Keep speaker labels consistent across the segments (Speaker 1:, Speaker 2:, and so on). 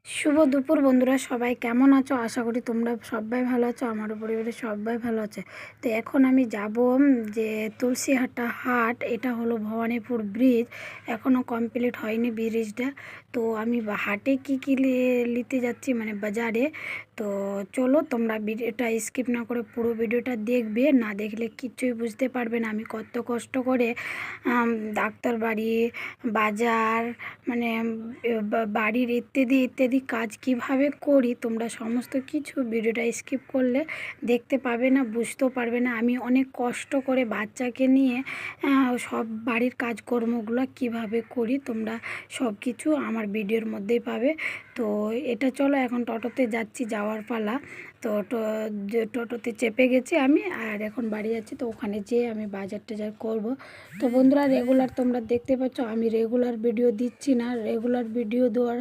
Speaker 1: শুভ দুপুর বন্ধুরা, সবাই কেমন আছো? আশা করি তোমরা সবাই ভালো আছো। আমারও পরিবারের সবাই ভালো আছে। তো এখন আমি যাব যে তুলসীহাটা হাট, এটা হলো ভবানীপুর ব্রিজ, এখনও কমপ্লিট হয়নি ব্রিজটা। তো আমি হাটে কী নিতে যাচ্ছি, মানে বাজারে। তো চলো তোমরা ভিডিওটা স্কিপ না করে পুরো ভিডিওটা দেখবে, না দেখলে কিচ্ছুই বুঝতে পারবে না আমি কত কষ্ট করে ডাক্তার বাড়ি, বাজার, মানে বাড়ির ইত্যাদি ইত্যাদি কাজ কিভাবে করি, তোমরা সমস্ত কিছু ভিডিওটা স্কিপ করলে দেখতে পাবে না, বুঝতেও পারবে না। আমি অনেক কষ্ট করে বাচ্চাকে নিয়ে সব বাড়ির কাজকর্মগুলো কিভাবে করি, তোমরা সব কিছু আমার ভিডিওর মধ্যেই পাবে। তো এটা চলো এখন টোটোতে যাচ্ছি, যাওয়ার পালা। তো টোটোতে চেপে গেছি আমি, আর এখন বাড়ি যাচ্ছি। তো ওখানে যেয়ে আমি বাজার টাজার করবো। তো বন্ধুরা, রেগুলার তোমরা দেখতে পাচ্ছ আমি রেগুলার ভিডিও দিচ্ছি না। রেগুলার ভিডিও দেওয়ার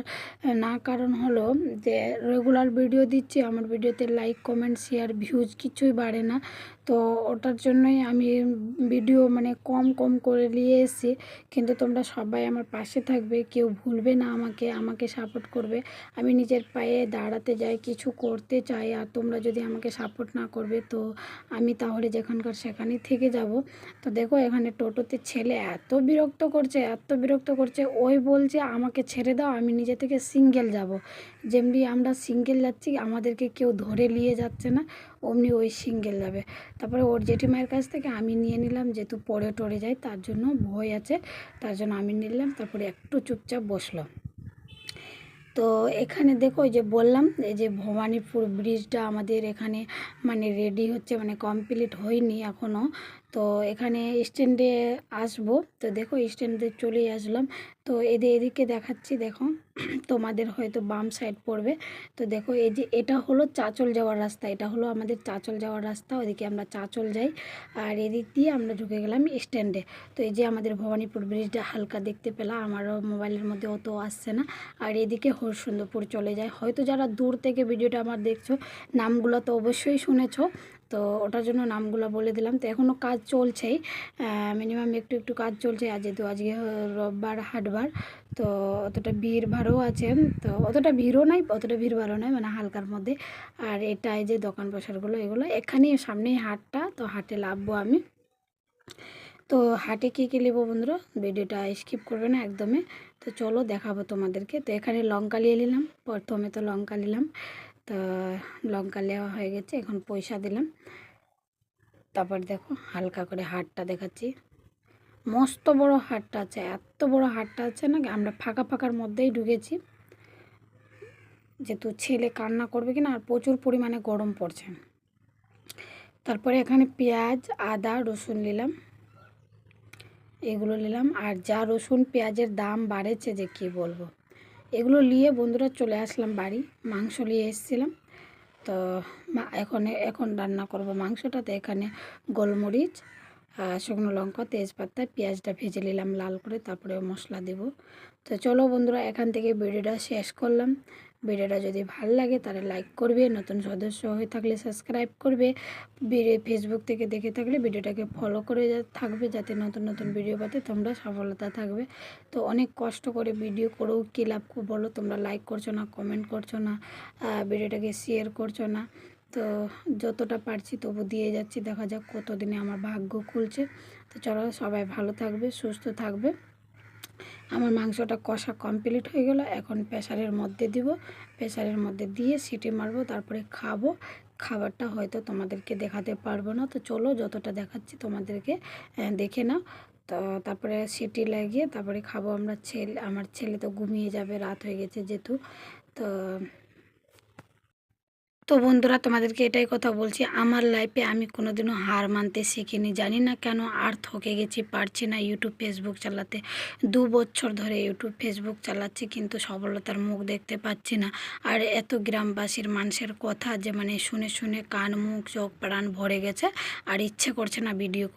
Speaker 1: না কারণ হলো যে রেগুলার ভিডিও দিচ্ছি, আমার ভিডিওতে লাইক, কমেন্ট, শেয়ার, ভিউজ কিছুই বাড়ে না। তো ওটার জন্যই আমি ভিডিও মানে কম কম করে নিয়ে এসেছি। কিন্তু তোমরা সবাই আমার পাশে থাকবে, কেউ ভুলবে না আমাকে সাপোর্ট করবে। আমি নিজের পায়ে দাঁড়াতে যাই, কিছু করতে চাই, আর তোমরা যদি আমাকে সাপোর্ট না করবে তো আমি তাহলে যেখানকার সেখানেই থেকে যাব। তো দেখো এখানে টোটোতে ছেলে এত বিরক্ত করছে, ওই বলছে আমাকে ছেড়ে দাও, আমি নিজে থেকে সিঙ্গেল যাব। যেমনি আমরা সিঙ্গেল যাচ্ছি, আমাদেরকে কেউ ধরে নিয়ে যাচ্ছে না, অমনি ওই সিঙ্গেল যাবে। তারপরে ওর জেঠিমায়ের কাছ থেকে আমি নিয়ে নিলাম, যেহেতু পড়ে টরে যায় তার জন্য ভয় আছে, তার জন্য আমি নিলাম। তারপরে একটু চুপচাপ বসলাম। তো এখানে দেখো, ওই যে বললাম এই যে ভবানীপুর ব্রিজটা আমাদের এখানে মানে রেডি হচ্ছে, মানে কমপ্লিট হয়নি এখনও। তো এখানে স্ট্যান্ডে আসবো। তো দেখো স্ট্যান্ডে চলেই আসলাম। তো এদিকে দেখাচ্ছি, দেখো তোমাদের হয়তো বাম সাইড পড়বে। তো দেখো এই যে এটা হলো চাঁচল যাওয়ার রাস্তা, এটা হলো আমাদের চাঁচল যাওয়ার রাস্তা, ওইদিকে আমরা চাঁচল যাই, আর এদিক দিয়ে আমরা ঢুকে গেলাম স্ট্যান্ডে। তো এই যে আমাদের ভবানীপুর ব্রিজটা হালকা দেখতে পেলাম, আমারও মোবাইলের মধ্যে অত আসছে না। আর এদিকে হরিশ্চন্দ্রপুর চলে যায়। হয়তো যারা দূর থেকে ভিডিওটা আমার দেখছো, নামগুলো তো অবশ্যই শুনেছো, তো ওটার জন্য নামগুলো বলে দিলাম। তো এখনও কাজ চলছেই, মিনিমাম একটু কাজ চলছে। আর যেহেতু আজকে রোববার, হাটবার, তো অতটা ভিড় ভাড়ও আছে। তো অতটা ভিড়ও নাই, অতটা ভিড় ভাড়ও নাই, মানে হালকার মধ্যে। আর এটাই যে দোকান বসারগুলো, এগুলো এখানেই সামনেই হাটটা, তো হাটে লাভবো আমি। তো হাটে কী নেবো বন্ধুরা, ভিডিওটা স্কিপ করবে না একদমই। তো চলো দেখাবো তোমাদেরকে। তো এখানে লঙ্কা নিয়ে নিলাম, প্রথমে তো লঙ্কা নিলাম। তো লঙ্কা নেওয়া হয়ে গেছে, এখন পয়সা দিলাম। তারপর দেখো হালকা করে হাটটা দেখাচ্ছি, মস্ত বড় হাটটা আছে, এত বড় হাটটা আছে না, আমরা ফাঁকার মধ্যেই ঢুকেছি, যেহেতু ছেলে কান্না করবে কিনা, আর প্রচুর পরিমাণে গরম পড়ছে। তারপরে এখানে পেঁয়াজ, আদা, রসুন নিলাম, এগুলো নিলাম। আর যা রসুন পেঁয়াজের দাম বাড়েছে যে কি বলবো। এগুলো নিয়ে বন্ধুরা চলে আসলাম বাড়ি, মাংস নিয়ে এসেছিলাম। তো এখন রান্না করব মাংসটাতে। এখানে গোলমরিচ, শুকনো লঙ্কা, তেজপাতা, পেঁয়াজটা ভেজে নিলাম লাল করে, তারপরে মশলা দেব। তো চলো বন্ধুরা, এখান থেকে ভিডিওটা শেষ করলাম। ভিডিওটা যদি ভালো লাগে তাহলে লাইক করবে, নতুন সদস্য হয়ে থাকলে সাবস্ক্রাইব করবে, ফেসবুক থেকে দেখে থাকলে ভিডিওটাকে ফলো করে থাকবে, যাতে নতুন নতুন ভিডিও পাতে তোমরা সফলতা থাকবে। তো অনেক কষ্ট করে ভিডিও করেও কী লাভ বলো, তোমরা লাইক করছো না, কমেন্ট করছো না, ভিডিওটাকে শেয়ার করছো না। তো যতটা পারছি তবু দিয়ে যাচ্ছি, দেখা যাক কতদিনে আমার ভাগ্য খুলছে। তো চলো, সবাই ভালো থাকবে, সুস্থ থাকবে। আমার মাংসটা কষা কমপ্লিট হয়ে গেল, এখন প্রেসারের মধ্যে দিব, প্রেসারের মধ্যে দিয়ে সিটি মারবো, তারপরে খাবো। খাবারটা হয়তো তোমাদেরকে দেখাতে পারবো না, তো চলো যতটা দেখাচ্ছি তোমাদেরকে দেখে নাও। তো তারপরে সিটি লাগিয়ে তারপরে খাবো আমরা। আমার ছেলে তো ঘুমিয়ে যাবে, রাত হয়ে গেছে যেহেতু। তো তো বন্ধুরা, তোমাদেরকে এটাই কথা বলছি, আমার লাইফে আমি কোনোদিনও হার মানতে শিখিনি। জানি না কেন আর থকে গেছি, পারছি না ইউটিউব ফেসবুক চালাতে। 2 বছর ধরে ইউটিউব ফেসবুক চালাচ্ছি, কিন্তু সফলতার মুখ দেখতে পাচ্ছি না। আর এত গ্রামবাসীর মানুষের কথা যে মানে শুনে শুনে কান, মুখ, চোখ, প্রাণ ভরে গেছে, আর ইচ্ছে করছে না ভিডিও